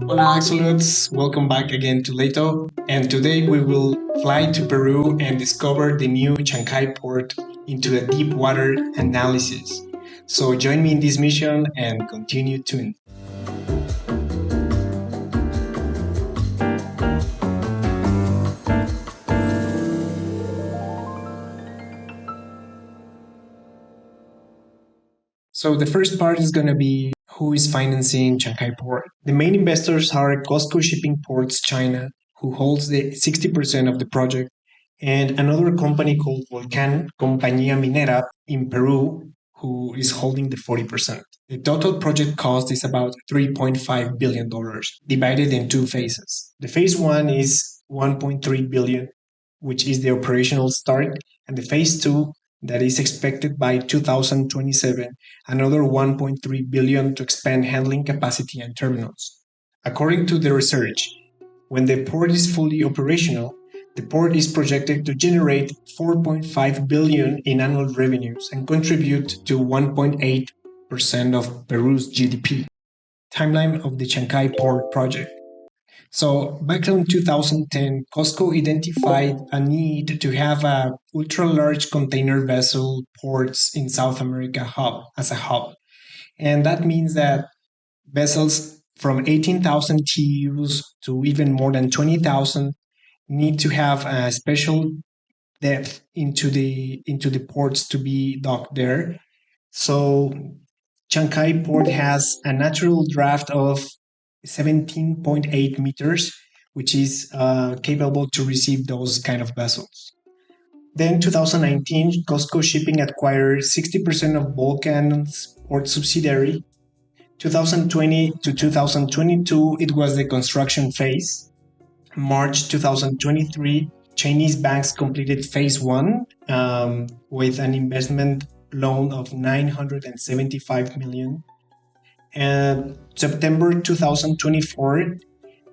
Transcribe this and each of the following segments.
Hola Axolots, welcome back again to LATO. And today we will fly to Peru and discover the new Chancay port into a deep water analysis. So join me in this mission and continue tuned. So the first part is going to be who is financing Chancay Port. The main investors are COSCO Shipping Ports China, who holds the 60% of the project, and another company called Volcan Compañía Minera in Peru, who is holding the 40%. The total project cost is about $3.5 billion, divided in two phases. The phase one is 1.3 billion, which is the operational start, and the phase two that is expected by 2027, another 1.3 billion to expand handling capacity and terminals. According to the research, when the port is fully operational, the port is projected to generate 4.5 billion in annual revenues and contribute to 1.8% of Peru's GDP. Timeline of the Chancay Port project. So back in 2010, COSCO identified a need to have a ultra-large container vessel ports in South America hub as a hub. And that means that vessels from 18,000 TEUs to even more than 20,000 need to have a special depth into the ports to be docked there. So Chancay Port has a natural draft of 17.8 meters, which is capable to receive those kind of vessels. Then 2019, COSCO Shipping acquired 60% of Vulcan's port subsidiary. 2020 to 2022, it was the construction phase. March 2023, Chinese banks completed phase one with an investment loan of 975 million. And September 2024,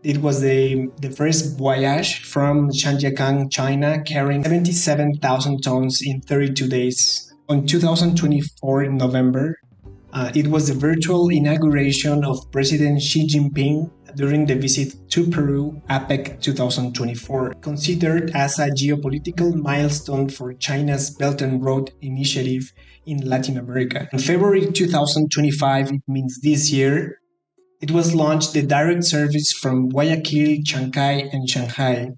it was the first voyage from Chancay, China, carrying 77,000 tons in 32 days. On 2024 November, it was the virtual inauguration of President Xi Jinping during the visit to Peru, APEC 2024, considered as a geopolitical milestone for China's Belt and Road Initiative in Latin America. In February 2025, it means this year, it was launched the direct service from Guayaquil, Chancay, and Shanghai.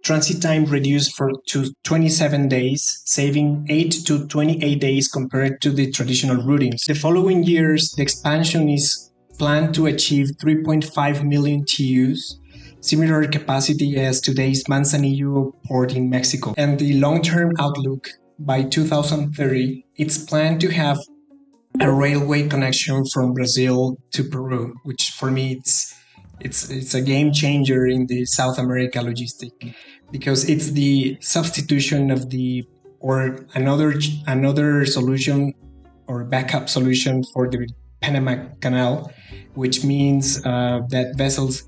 Transit time reduced to 27 days, saving 8 to 28 days compared to the traditional routings. The following years, the expansion is planned to achieve 3.5 million TEUs, similar capacity as today's Manzanillo port in Mexico. And the long-term outlook, by 2030, it's planned to have a railway connection from Brazil to Peru, which for me it's a game changer in the South America logistic, because it's the substitution of the or another solution or backup solution for the Panama Canal, which means that vessels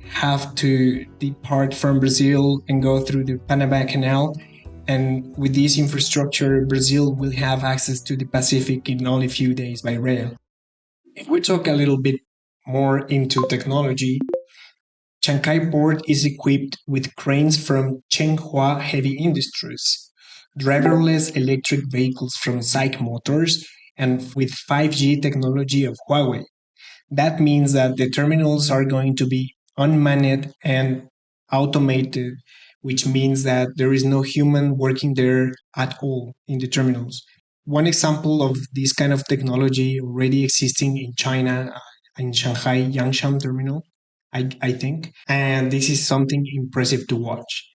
have to depart from Brazil and go through the Panama Canal. And with this infrastructure, Brazil will have access to the Pacific in only a few days by rail. If we talk a little bit more into technology, Chancay Port is equipped with cranes from Chenhua Heavy Industries, driverless electric vehicles from SAIC Motors, and with 5G technology of Huawei. That means that the terminals are going to be unmanned and automated, which means that there is no human working there at all in the terminals. One example of this kind of technology already existing in China, in Shanghai Yangshan terminal, I think, and this is something impressive to watch.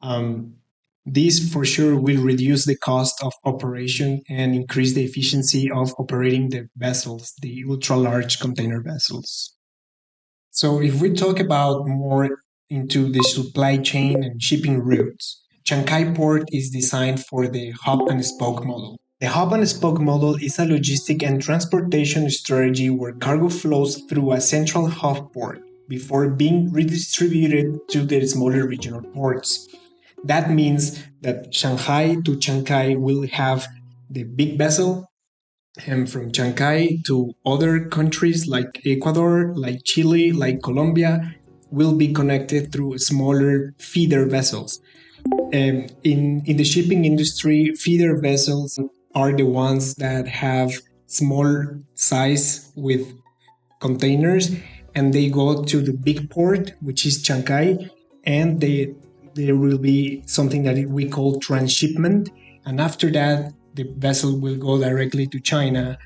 Um, this for sure will reduce the cost of operation and increase the efficiency of operating the vessels, the ultra large container vessels. So if we talk about more into the supply chain and shipping routes, Chancay Port is designed for the hub and spoke model. The hub and spoke model is a logistic and transportation strategy where cargo flows through a central hub port before being redistributed to the smaller regional ports. That means that Shanghai to Chancay will have the big vessel, And from Chancay to other countries like Ecuador, like Chile, like Colombia, will be connected through smaller feeder vessels. In the shipping industry, feeder vessels are the ones that have small size with containers, and they go to the big port, which is Chancay, and there will be something that we call transshipment, and after that the vessel will go directly to China,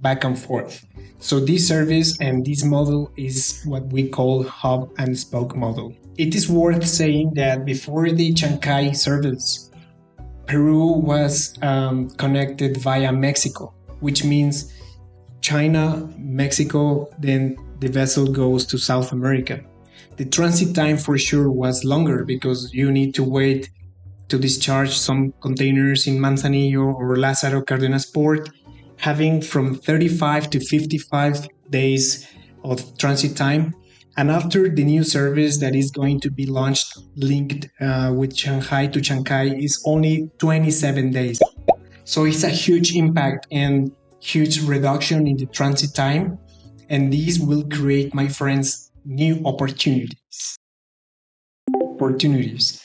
back and forth. So this service and this model is what we call hub and spoke model. It is worth saying that before the Chancay service, Peru was connected via Mexico, which means China, Mexico, then the vessel goes to South America. The transit time for sure was longer because you need to wait to discharge some containers in Manzanillo or Lázaro Cárdenas port, having from 35 to 55 days of transit time. And after the new service that is going to be launched, linked with Shanghai to Chancay, is only 27 days. So it's a huge impact and huge reduction in the transit time. And these will create, my friends, new opportunities. Opportunities.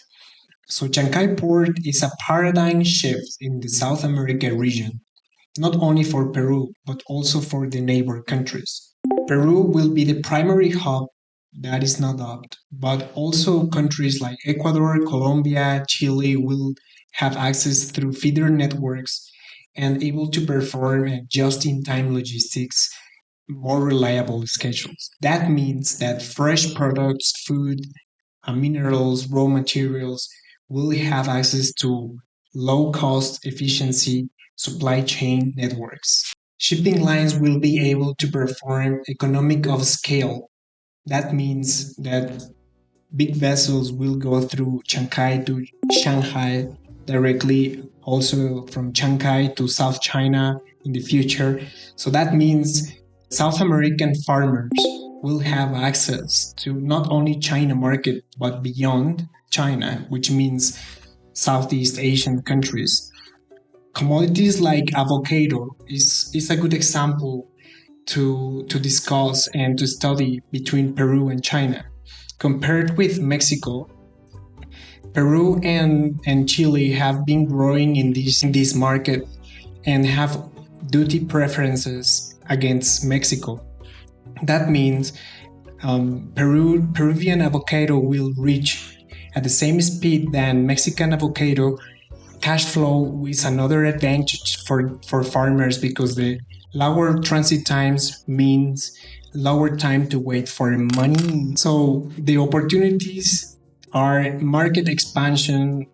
So Chancay Port is a paradigm shift in the South America region, not only for Peru, but also for the neighbor countries. Peru will be the primary hub, that is not doubt, but also countries like Ecuador, Colombia, Chile will have access through feeder networks and able to perform just-in-time logistics, more reliable schedules. That means that fresh products, food, minerals, raw materials will have access to low cost efficiency supply chain networks. Shipping lines will be able to perform economic of scale. That means that big vessels will go through Chancay to Shanghai directly, also from Chancay to South China in the future. So that means South American farmers will have access to not only China market but beyond China, which means Southeast Asian countries. Commodities like avocado is a good example to discuss and to study between Peru and China. Compared with Mexico, Peru and Chile have been growing in this market and have duty preferences against Mexico. That means Peruvian avocado will reach at the same speed than Mexican avocado. Cash flow is another advantage for farmers because the lower transit times means lower time to wait for money. So the opportunities are market expansion.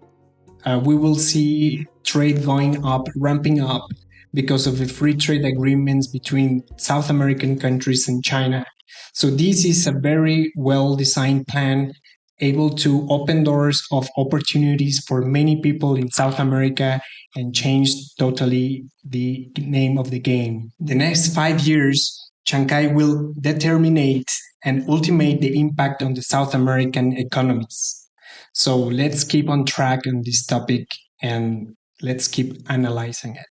We will see trade going up, ramping up because of the free trade agreements between South American countries and China. So this is a very well designed plan able to open doors of opportunities for many people in South America and change totally the name of the game. The next 5 years, Chancay will determine and ultimate the impact on the South American economies. So let's keep on track on this topic and let's keep analyzing it.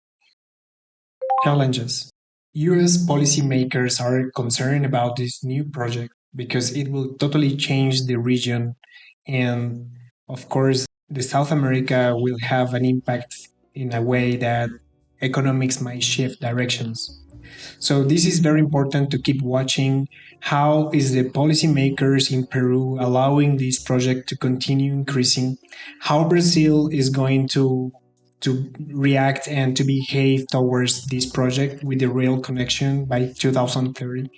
Challenges. US policymakers are concerned about this new project because it will totally change the region. And of course, the South America will have an impact in a way that economics might shift directions. So this is very important to keep watching. How is the policymakers in Peru allowing this project to continue increasing? How Brazil is going to react and to behave towards this project with the rail connection by 2030,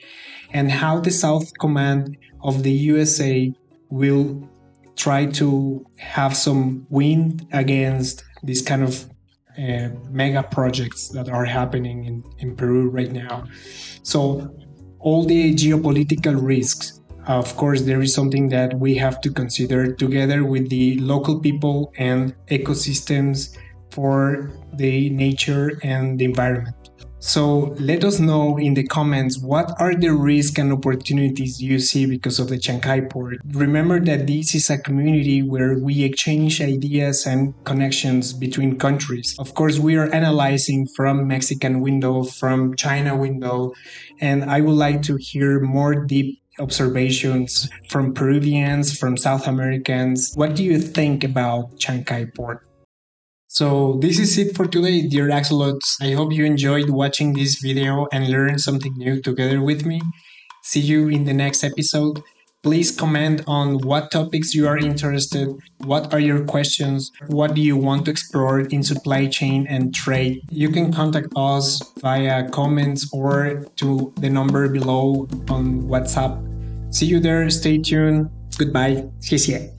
and how the South Command of the USA will try to have some win against this kind of mega projects that are happening in Peru right now. So all the geopolitical risks, of course, there is something that we have to consider together with the local people and ecosystems for the nature and the environment. So let us know in the comments what are the risks and opportunities you see because of the Chancay port. Remember that this is a community where we exchange ideas and connections between countries. Of course, we are analyzing from Mexican window, from China window, and I would like to hear more deep observations from Peruvians, from South Americans. What do you think about Chancay port? So this is it for today, dear Axolots. I hope you enjoyed watching this video and learned something new together with me. See you in the next episode. Please comment on what topics you are interested, what are your questions, what do you want to explore in supply chain and trade. You can contact us via comments or to the number below on WhatsApp. See you there, stay tuned. Goodbye. 谢谢.